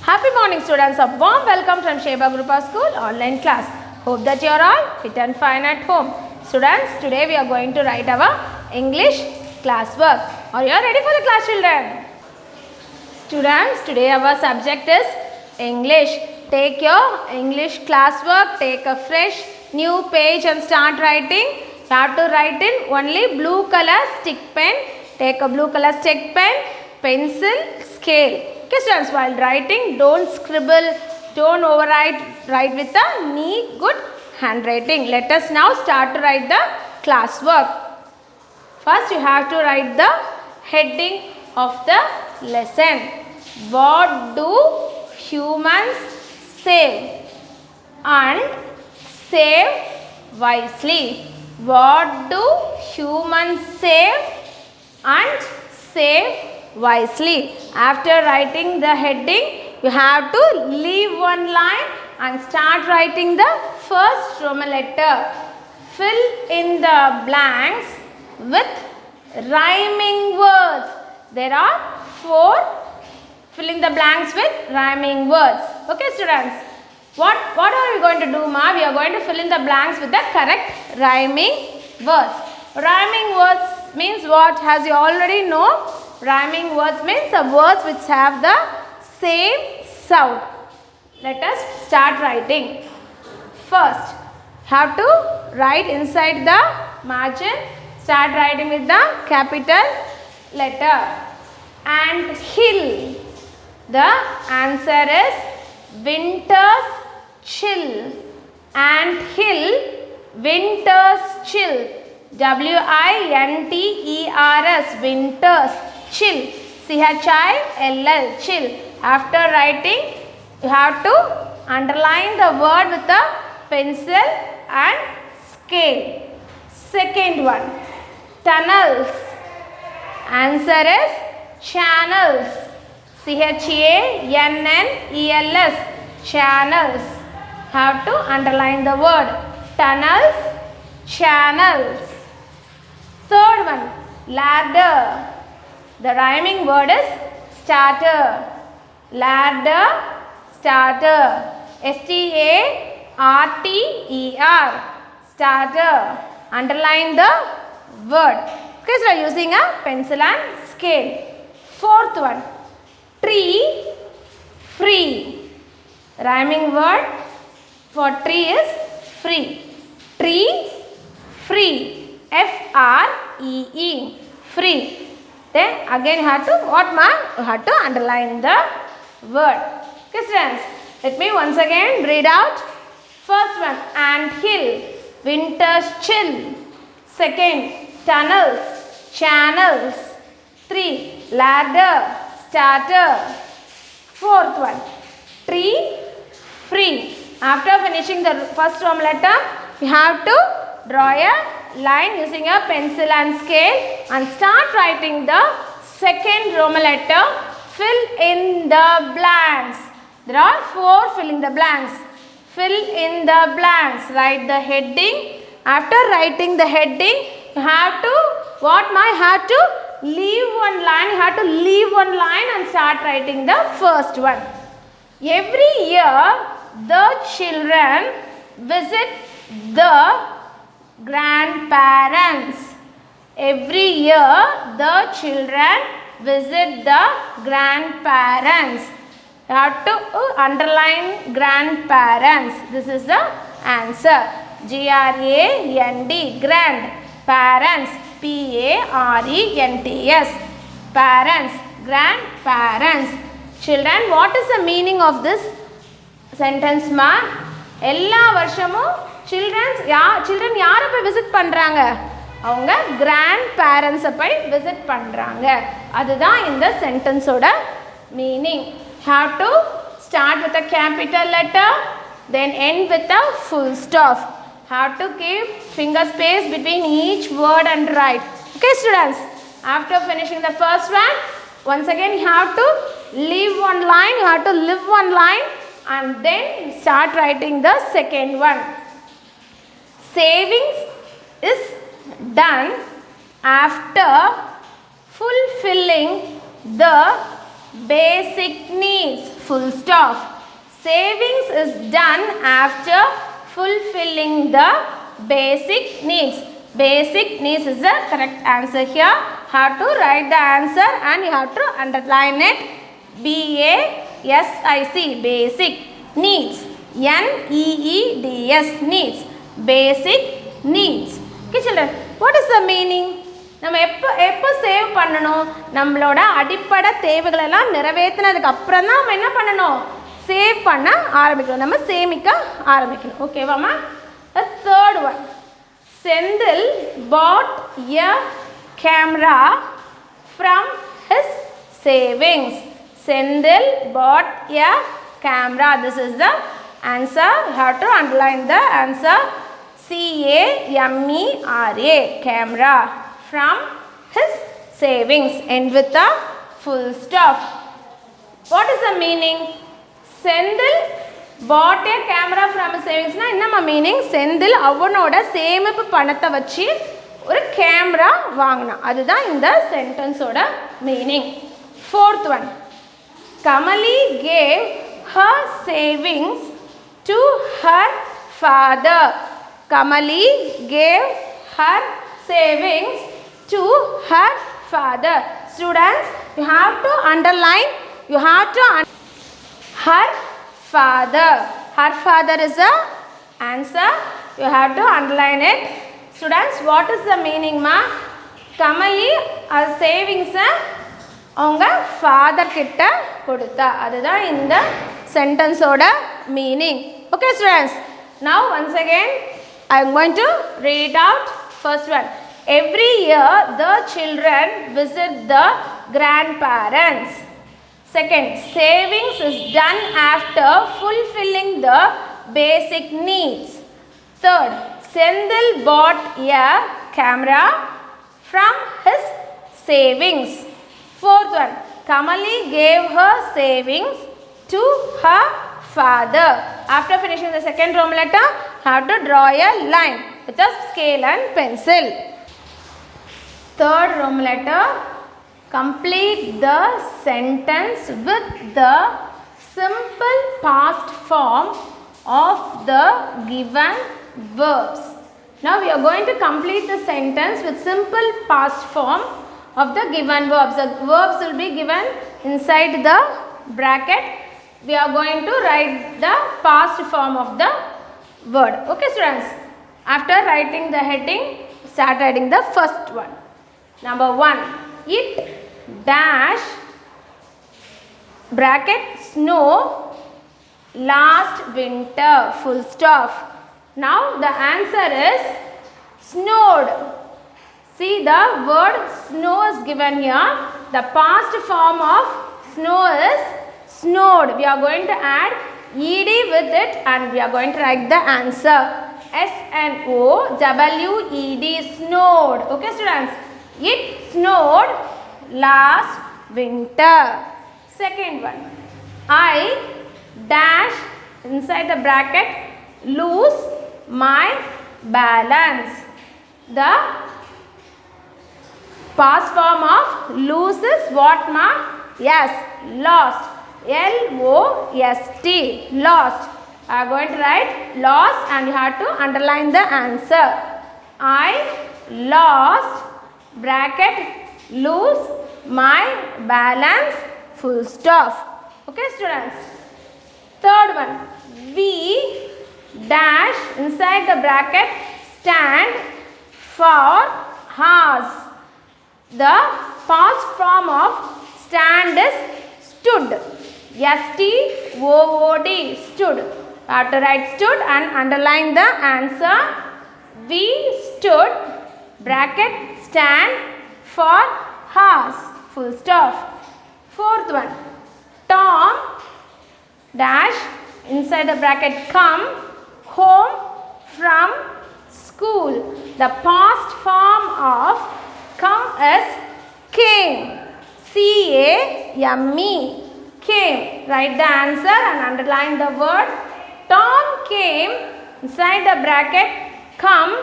Happy morning students, a warm welcome from Sheba Group of School online class. Hope that you are all fit and fine at home. Students, today we are going to write our English classwork. Are you all ready for the class, children? Students, today our subject is English. Take your English classwork, take a fresh new page and start writing. You have to write in only blue color stick pen. Take a blue color stick pen, pencil, scale. Okay students, while writing, don't scribble, don't overwrite, write with a neat, good handwriting. Let us now start to write the classwork. First, you have to write the heading of the lesson. What do humans save and save wisely? What do humans save and save wisely? After writing the heading, you have to leave one line and start writing the first Roman letter. Fill in the blanks with rhyming words. There are 4 filling the blanks with rhyming words. Okay students, what are we going to do, ma? We are going to fill in the blanks with the correct rhyming words. Rhyming words means what? As you already know, rhyming words means the words which have the same sound. Let us start writing. First, have to write inside the margin. Start writing with the capital letter. And hill. The answer is winter's chill. And hill, winter's chill. W-I-N-T-E-R-S, winters, chill. C-H-I-L-L, chill. After writing, you have to underline the word with a pencil and scale. Second one, tunnels. Answer is channels. C-H-A-N-N-E-L-S, channels. Have to underline the word. Tunnels, channels. Third one, ladder. The rhyming word is starter. Ladder, starter. S-T-A-R-T-E-R, starter. Underline the word. Okay, so using a pencil and scale. Fourth one, tree, free. Rhyming word for tree is free. Tree, free. F-R-E-E, free. Then again you have to, what ma? You have to underline the word. Okay students, let me once again read out. First one, ant hill, winter's chill. Second, tunnels, channels. 3, ladder, starter. Fourth one, tree, free. After finishing the first Roman letter, you have to draw a line using a pencil and scale and start writing the second Roman letter. Fill in the blanks. There are 4 filling the blanks. Fill in the blanks. Write the heading. After writing the heading, you have to, what ma? You have to leave one line. You have to leave one line and start writing the first one. Every year, the children visit the grandparents. Every year, the children visit the grandparents. You have to underline grandparents. This is the answer. G-R-A-N-D, grand. Parents, P-A-R-E-N-T-S, parents, grandparents. Children, what is the meaning of this sentence ma? எல்லா வருஷமும் children யாரை போய் visit பண்ணுறாங்க? அவங்க grand பேரண்ட்ஸை போய் visit பண்ணுறாங்க. அதுதான் இந்த சென்டென்ஸோட meaning. Have to start with a capital letter, then end with a full stop. Have to keep finger space between each word and write. Okay students, after finishing the first one, once again you have to leave one line, you have to leave one line and then start writing the second one. Savings is done after fulfilling the basic needs, full stop. Savings is done after fulfilling the basic needs. Basic needs is the correct answer here. Have to write the answer and you have to underline it. BASIC, basic needs. NEEDS, needs. Basic needs. Okay children, what is the meaning? நம்ம எப்போ save பண்ணணும்? நம்மளோட அடிப்படை தேவைகள் எல்லாம் நிறைவேற்றினதுக்கு அப்புறம் தான் நம்ம என்ன பண்ணணும்? சேவ் பண்ண ஆரம்பிக்கணும். நம்ம சேமிக்க ஆரம்பிக்கணும். ஓகேவாம்மா? The third one. Sendil bought a camera from his savings. Sendil bought a camera. This is the answer. You have to underline the answer. CAMERA, camera. From his savings. End with a full stop. What is the meaning? Sendil bought a camera from his savings. Na enna meaning? Sendil avanoda சேமிப்பு பணத்தை வச்சு ஒரு camera வாங்கினா. அதுதான் இந்த sentence ஓட meaning. Fourth one. Kamali gave her savings to her father. Kamali gave her savings to her father. Students, you have to underline, her father. Her father is the answer. You have to underline it. Students, what is the meaning ma? Kamali savings அவங்க father கிட்ட கொடுத்தா. அதுதான் இந்த sentence ஓட meaning. Okay students, now once again I am going to read out first one. Every year the children visit the grandparents. Second, savings is done after fulfilling the basic needs. Third, Sendil bought a camera from his savings. Fourth one, Kamali gave her savings to her father. After finishing the second Roman letter, have to draw a line with a scale and pencil. Third Roman letter, complete the sentence with the simple past form of the given verbs. Now we are going to complete the sentence with simple past form of the given verbs. The verbs will be given inside the bracket. We are going to write the past form of the word. Okay students, after writing the heading, start writing the first one. Number 1, it dash bracket snow last winter, full stop. Now the answer is snowed. See, the word snow is given here. The past form of snow is snowed. We are going to add ed with it and we are going to write the answer. SNOWED, snowed. Okay students, it snowed last winter. Second one, I dash inside the bracket lose my balance. The past form of lose is what ma? Yes, lost. LOST, lost. I am going to write lost and you have to underline the answer. I lost bracket lose my balance, full stop. Okay students. Third one, we dash inside the bracket stand for hours. The past form of stand is stood. STOOD, stood. I have to write stood and underline the answer. We stood bracket stand for hours, full stop. Fourth one, Tom dash inside the bracket come home from school. The past form of come is came. CAME, came. Write the answer and underline the word. Tom came inside the bracket come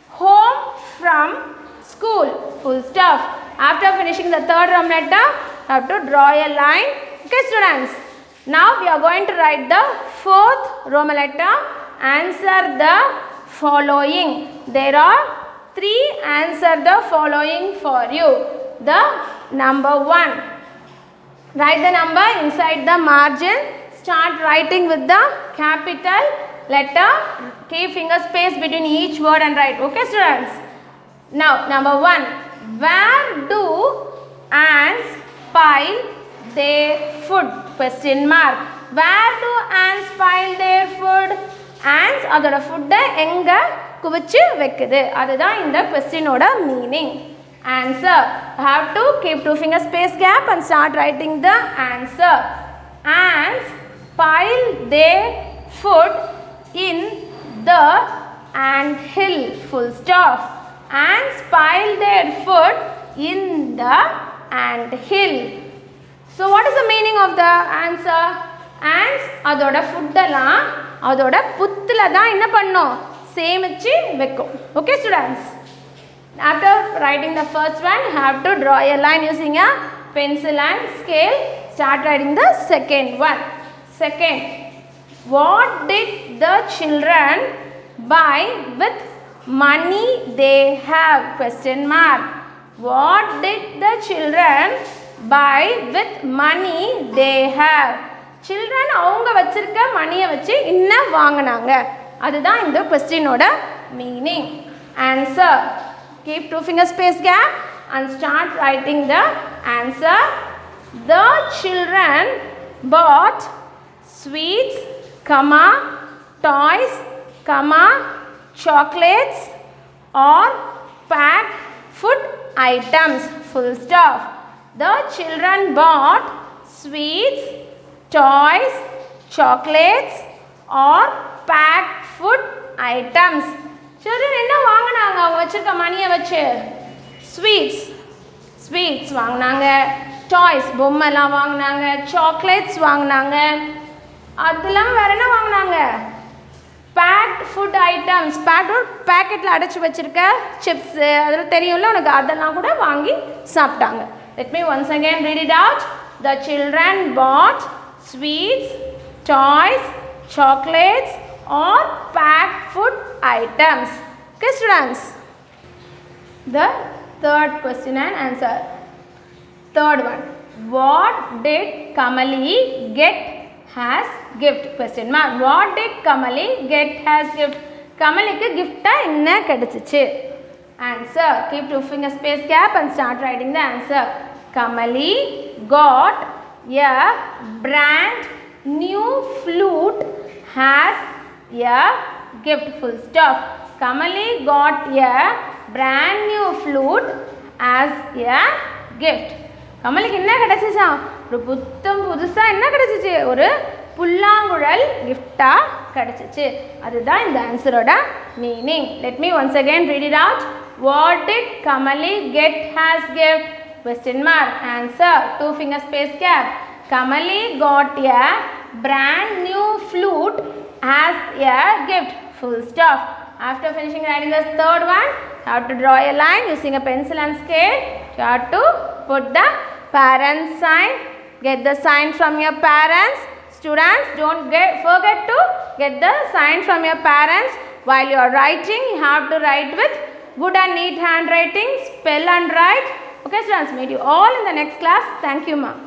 home from school, full stop. After finishing the third Roman letter, have to draw a line. Okay, students. Now we are going to write the fourth Roman letter. Answer the following. There are 3 answer the following for you. The number 1. Write the number inside the margin. Start writing with the capital letter. Keep finger space between each word and write. Okay, students. Now, number 1. Where do ants pile their food? Question mark. Where do ants pile their food? Ants அதோட food எங்க குவிச்சு வைக்குது? அதுதான் இந்த questionோட meaning. Answer. Have to keep 2 finger space gap and start writing the answer. Ants pile their food in the ant hill. Full stop. Ants pile their food in the ant hill. So what is the meaning of the answer? Ants அதோட food எல்லாம் அதோட புத்துல தான் என்ன பண்ணும்? சேமிச்சு வைக்கும். Okay, students. After writing the first one, you have to draw a line using a pencil and scale. Start writing the second one. Second, what did the children buy with money they have? Question mark. What did the children buy with money they have? Children அவங்க வச்சிருக்க மணியை வச்சு என்ன வாங்குனாங்க? அதுதான் இந்த questionோட meaning. Answer. Keep 2 finger space gap and start writing the answer. The children bought sweets, comma, toys, comma, chocolates or packed food items. Full stop. The children bought sweets, toys, chocolates or packed food items. Children என்ன வாங்குனாங்க அவங்க வச்சிருக்க மணியை வச்சு? Sweets வாங்குனாங்க, toys பொம்மைலாம் வாங்குனாங்க, chocolates வாங்குனாங்க, அதெல்லாம் வேற என்ன வாங்குனாங்க? Packed food items. பேக்கெட்டில் அடைச்சி வச்சிருக்க சிப்ஸு அதெல்லாம் தெரியும்ல உனக்கு, அதெல்லாம் கூட வாங்கி சாப்பிட்டாங்க. Let me once again read it out. The children bought sweets, toys, chocolates or packed food items. Okay, students. The third question and answer. Third one. What did Kamali get as gift? Question mark. What did Kamali get as gift? Kamaliக்கு gift-ஆ என்ன கிடைச்சிச்சு? Answer. Keep 2 finger space gap and start writing the answer. Kamali got a brand new flute as a gift. Full stop. Kamali got a brand new flute as a gift. கமலுக்கு என்ன கிடைச்சிச்சா? ஒரு புதுசா என்ன கிடைச்சிச்சு? ஒரு புல்லாங்குழல் gift-ஆ கிடைச்சிச்சு. அதுதான் இந்த ஆன்சரோட meaning. Let me once again read it out. What did Kamali get as gift? Question mark. Answer. 2 finger space gap. Kamali got a brand new flute as a gift. Full stop. After finishing writing the third one, you have to draw a line using a pencil and scale. You have to put the parent sign. Get the sign from your parents. Students, don't forget to get the sign from your parents. While you are writing, you have to write with good and neat handwriting. Spell and write. Okay, students, meet you all in the next class. Thank you, ma'am.